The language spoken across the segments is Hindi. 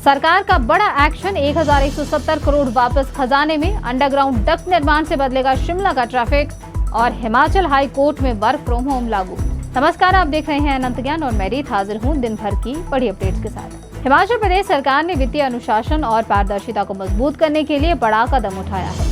सरकार का बड़ा एक्शन, 1170 करोड़ वापस खजाने में। अंडरग्राउंड डक्ट निर्माण से बदलेगा शिमला का ट्रैफिक और हिमाचल हाई कोर्ट में वर्क फ्रॉम होम लागू। नमस्कार, आप देख रहे हैं अनंत ज्ञान और मैं रीत हाजिर हूं दिन भर की बड़ी अपडेट्स के साथ। हिमाचल प्रदेश सरकार ने वित्तीय अनुशासन और पारदर्शिता को मजबूत करने के लिए बड़ा कदम उठाया है।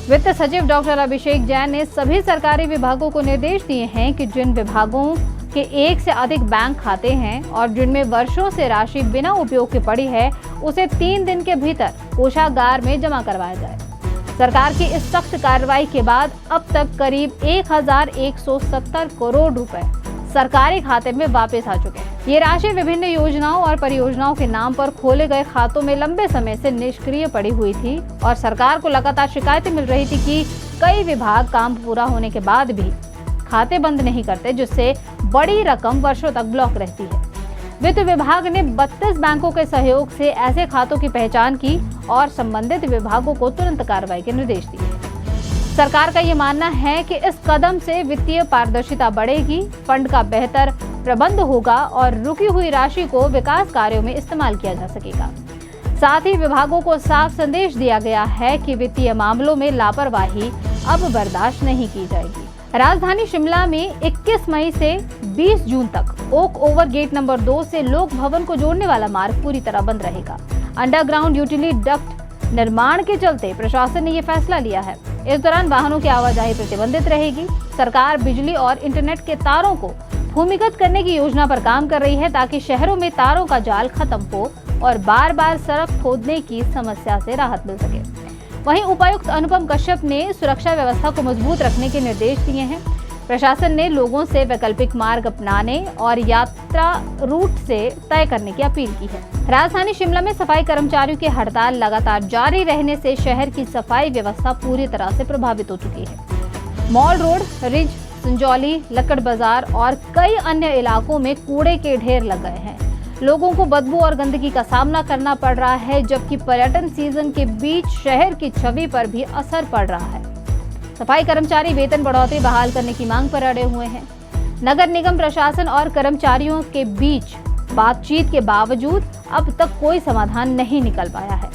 वित्त सचिव डॉक्टर अभिषेक जैन ने सभी सरकारी विभागों को निर्देश दिए हैं कि जिन विभागों के एक से अधिक बैंक खाते हैं और जिनमें वर्षों से राशि बिना उपयोग के पड़ी है, उसे 3 दिन के भीतर कोषागार में जमा करवाया जाए। सरकार की इस सख्त कार्रवाई के बाद अब तक करीब 1170 करोड़ रुपए सरकारी खाते में वापस आ चुके हैं। ये राशि विभिन्न योजनाओं और परियोजनाओं के नाम पर खोले गए खातों में लंबे समय से निष्क्रिय पड़ी हुई थी और सरकार को लगातार शिकायतें मिल रही थी कि कई विभाग काम पूरा होने के बाद भी खाते बंद नहीं करते, जिससे बड़ी रकम वर्षों तक ब्लॉक रहती है। वित्त विभाग ने 32 बैंकों के सहयोग से ऐसे खातों की पहचान की और संबंधित विभागों को तुरंत कार्रवाई के निर्देश दिए। सरकार का ये मानना है कि इस कदम से वित्तीय पारदर्शिता बढ़ेगी, फंड का बेहतर प्रबंध होगा और रुकी हुई राशि को विकास कार्यों में इस्तेमाल किया जा सकेगा। साथ ही विभागों को साफ संदेश दिया गया है कि वित्तीय मामलों में लापरवाही अब बर्दाश्त नहीं की जाएगी। राजधानी शिमला में 21 मई से 20 जून तक ओक ओवर गेट नंबर 2 से लोक भवन को जोड़ने वाला मार्ग पूरी तरह बंद रहेगा। अंडरग्राउंड यूटिलिटी डक्ट निर्माण के चलते प्रशासन ने ये फैसला लिया है। इस दौरान वाहनों की आवाजाही प्रतिबंधित रहेगी। सरकार बिजली और इंटरनेट के तारों को भूमिगत करने की योजना पर काम कर रही है ताकि शहरों में तारों का जाल खत्म हो और बार बार सड़क खोदने की समस्या से राहत मिल सके। वहीं उपायुक्त अनुपम कश्यप ने सुरक्षा व्यवस्था को मजबूत रखने के निर्देश दिए हैं। प्रशासन ने लोगों से वैकल्पिक मार्ग अपनाने और यात्रा रूट से तय करने की अपील की है। राजधानी शिमला में सफाई कर्मचारियों की हड़ताल लगातार जारी रहने से शहर की सफाई व्यवस्था पूरी तरह से प्रभावित हो चुकी है। मॉल रोड, रिज, संजौली, लक्कड़ बाजार और कई अन्य इलाकों में कूड़े के ढेर लग गए हैं। लोगों को बदबू और गंदगी का सामना करना पड़ रहा है, जबकि पर्यटन सीजन के बीच शहर की छवि पर भी असर पड़ रहा है। सफाई कर्मचारी वेतन बढ़ोतरी बहाल करने की मांग पर अड़े हुए हैं। नगर निगम प्रशासन और कर्मचारियों के बीच बातचीत के बावजूद अब तक कोई समाधान नहीं निकल पाया है।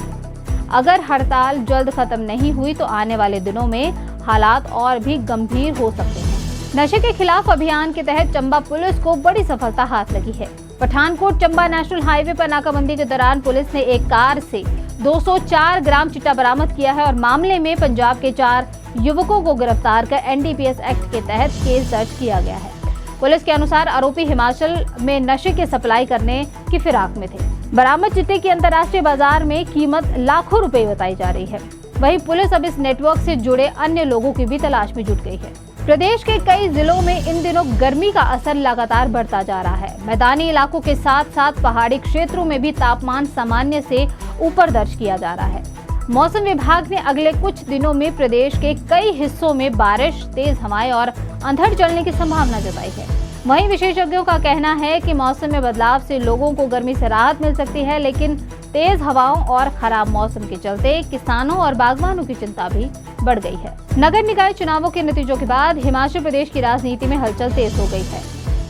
अगर हड़ताल जल्द खत्म नहीं हुई तो आने वाले दिनों में हालात और भी गंभीर हो सकते हैं। नशे के खिलाफ अभियान के तहत चंबा पुलिस को बड़ी सफलता हाथ लगी है। पठानकोट चंबा नेशनल हाईवे पर नाकाबंदी के दौरान पुलिस ने एक कार से 204 ग्राम चिट्टा बरामद किया है और मामले में पंजाब के 4 युवकों को गिरफ्तार कर एनडीपीएस एक्ट के तहत केस दर्ज किया गया है। पुलिस के अनुसार आरोपी हिमाचल में नशे के सप्लाई करने की फिराक में थे। बरामद चिट्टे की अंतर्राष्ट्रीय बाजार में कीमत लाखों रुपए बताई जा रही है। वहीं पुलिस अब इस नेटवर्क से जुड़े अन्य लोगों की भी तलाश में जुट गई है। प्रदेश के कई जिलों में इन दिनों गर्मी का असर लगातार बढ़ता जा रहा है। मैदानी इलाकों के साथ साथ पहाड़ी क्षेत्रों में भी तापमान सामान्य से ऊपर दर्ज किया जा रहा है। मौसम विभाग ने अगले कुछ दिनों में प्रदेश के कई हिस्सों में बारिश, तेज हवाएं और अंधड़ चलने की संभावना जताई है। वहीं विशेषज्ञों का कहना है कि मौसम में बदलाव से लोगों को गर्मी से राहत मिल सकती है, लेकिन तेज हवाओं और खराब मौसम के चलते किसानों और बागवानों की चिंता भी बढ़ गई है। नगर निकाय चुनावों के नतीजों के बाद हिमाचल प्रदेश की राजनीति में हलचल तेज हो गई है।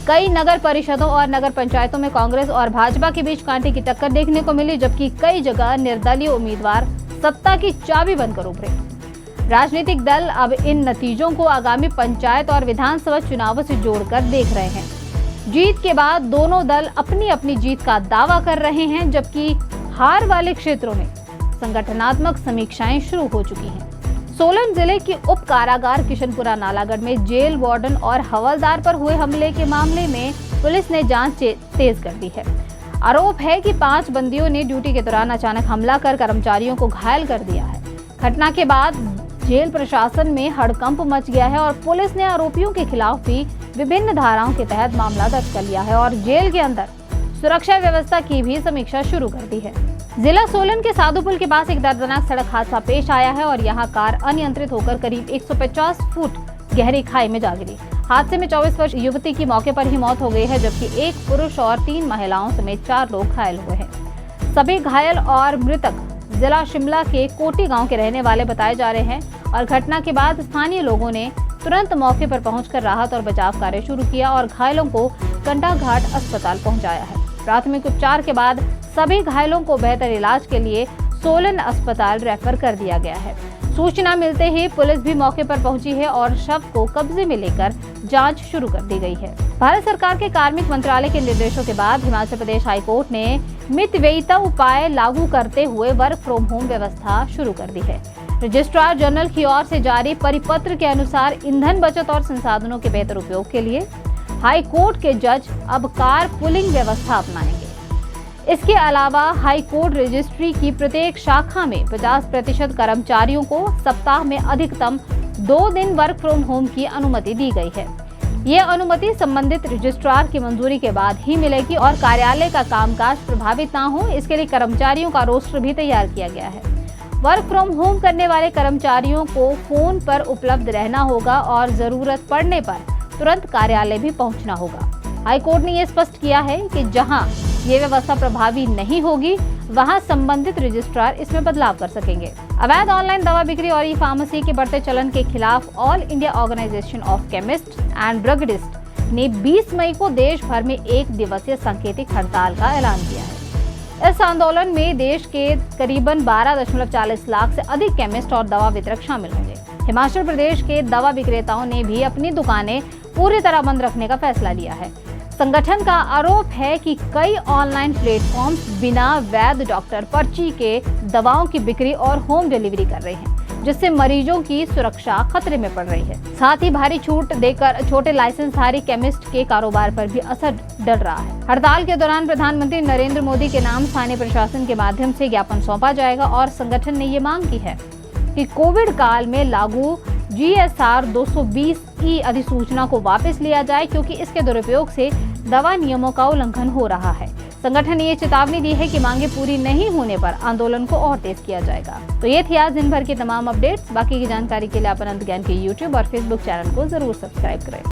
कई नगर परिषदों और नगर पंचायतों में कांग्रेस और भाजपा के बीच कांटे की टक्कर देखने को मिली, जबकि कई जगह निर्दलीय उम्मीदवार सत्ता की चाबी बनकर उभरे। राजनीतिक दल अब इन नतीजों को आगामी पंचायत और विधानसभा चुनावों से जोड़कर देख रहे हैं। जीत के बाद दोनों दल अपनी अपनी जीत का दावा कर रहे हैं, जबकि हार वाले क्षेत्रों में संगठनात्मक समीक्षाएं शुरू हो चुकी हैं। सोलन जिले की उप कारागार किशनपुरा नालागढ़ में जेल वार्डन और हवलदार पर हुए हमले के मामले में पुलिस ने जांच तेज कर दी है। आरोप है कि 5 बंदियों ने ड्यूटी के दौरान अचानक हमला कर कर्मचारियों को घायल कर दिया है। घटना के बाद जेल प्रशासन में हड़कंप मच गया है और पुलिस ने आरोपियों के खिलाफ भी विभिन्न धाराओं के तहत मामला दर्ज कर लिया है और जेल के अंदर सुरक्षा व्यवस्था की भी समीक्षा शुरू कर दी है। जिला सोलन के साधुपुल के पास एक दर्दनाक सड़क हादसा पेश आया है और यहां कार अनियंत्रित होकर करीब 150 फुट गहरी खाई में जा गिरी। हादसे में 24 वर्ष युवती की मौके पर ही मौत हो गई है, जबकि 1 पुरुष और 3 महिलाओं समेत 4 लोग घायल हुए हैं। सभी घायल और मृतक जिला शिमला के कोटी गांव के रहने वाले बताए जा रहे हैं और घटना के बाद स्थानीय लोगों ने तुरंत मौके पर पहुंचकर राहत और बचाव कार्य शुरू किया और घायलों को कंडाघाट अस्पताल पहुंचाया है। प्राथमिक उपचार के बाद सभी घायलों को बेहतर इलाज के लिए सोलन अस्पताल रेफर कर दिया गया है। सूचना मिलते ही पुलिस भी मौके पर पहुंची है और शव को कब्जे में लेकर जांच शुरू कर दी गई है। भारत सरकार के कार्मिक मंत्रालय के निर्देशों के बाद हिमाचल प्रदेश हाईकोर्ट ने मितव्ययिता उपाय लागू करते हुए वर्क फ्रॉम होम व्यवस्था शुरू कर दी है। रजिस्ट्रार जनरल की ओर से जारी परिपत्र के अनुसार ईंधन बचत और संसाधनों के बेहतर उपयोग के लिए हाईकोर्ट के जज अब कार पुलिंग व्यवस्था अपनाएंगे। इसके अलावा हाईकोर्ट रजिस्ट्री की प्रत्येक शाखा में 50% कर्मचारियों को सप्ताह में अधिकतम 2 दिन वर्क फ्रॉम होम की अनुमति दी गई है। ये अनुमति संबंधित रजिस्ट्रार की मंजूरी के बाद ही मिलेगी और कार्यालय का कामकाज प्रभावित ना हो, इसके लिए कर्मचारियों का रोस्टर भी तैयार किया गया है। वर्क फ्रॉम होम करने वाले कर्मचारियों को फोन पर उपलब्ध रहना होगा और जरूरत पड़ने पर तुरंत कार्यालय भी पहुंचना होगा। हाईकोर्ट ने यह स्पष्ट किया है कि जहां ये व्यवस्था प्रभावी नहीं होगी वहां संबंधित रजिस्ट्रार इसमें बदलाव कर सकेंगे। अवैध ऑनलाइन दवा बिक्री और ई फार्मेसी के बढ़ते चलन के खिलाफ All India Organisation of Chemist and Druggist ने 20 मई को देश भर में 1 दिवसीय सांकेतिक हड़ताल का ऐलान किया है। इस आंदोलन में देश के करीबन 12.40 लाख से अधिक केमिस्ट और दवा वितरक शामिल होंगे। हिमाचल प्रदेश के दवा विक्रेताओं ने भी अपनी दुकानें पूरी तरह बंद रखने का फैसला लिया है। संगठन का आरोप है कि कई ऑनलाइन प्लेटफॉर्म्स बिना वैध डॉक्टर पर्ची के दवाओं की बिक्री और होम डिलीवरी कर रहे हैं, जिससे मरीजों की सुरक्षा खतरे में पड़ रही है। साथ ही भारी छूट देकर छोटे लाइसेंसधारी केमिस्ट के कारोबार पर भी असर डल रहा है। हड़ताल के दौरान प्रधानमंत्री नरेंद्र मोदी के नाम स्थानीय प्रशासन के माध्यम से ज्ञापन सौंपा जाएगा और संगठन ने ये मांग की है कि कोविड काल में लागू GSR 220E अधिसूचना को वापस लिया जाए, क्योंकि इसके दुरुपयोग से दवा नियमों का उल्लंघन हो रहा है। संगठन ने ये चेतावनी दी है कि मांगे पूरी नहीं होने पर आंदोलन को और तेज किया जाएगा। तो ये थी आज दिन भर की तमाम अपडेट्स। बाकी की जानकारी के लिए आप अनंत ज्ञान के YouTube और Facebook चैनल को जरूर सब्सक्राइब करें।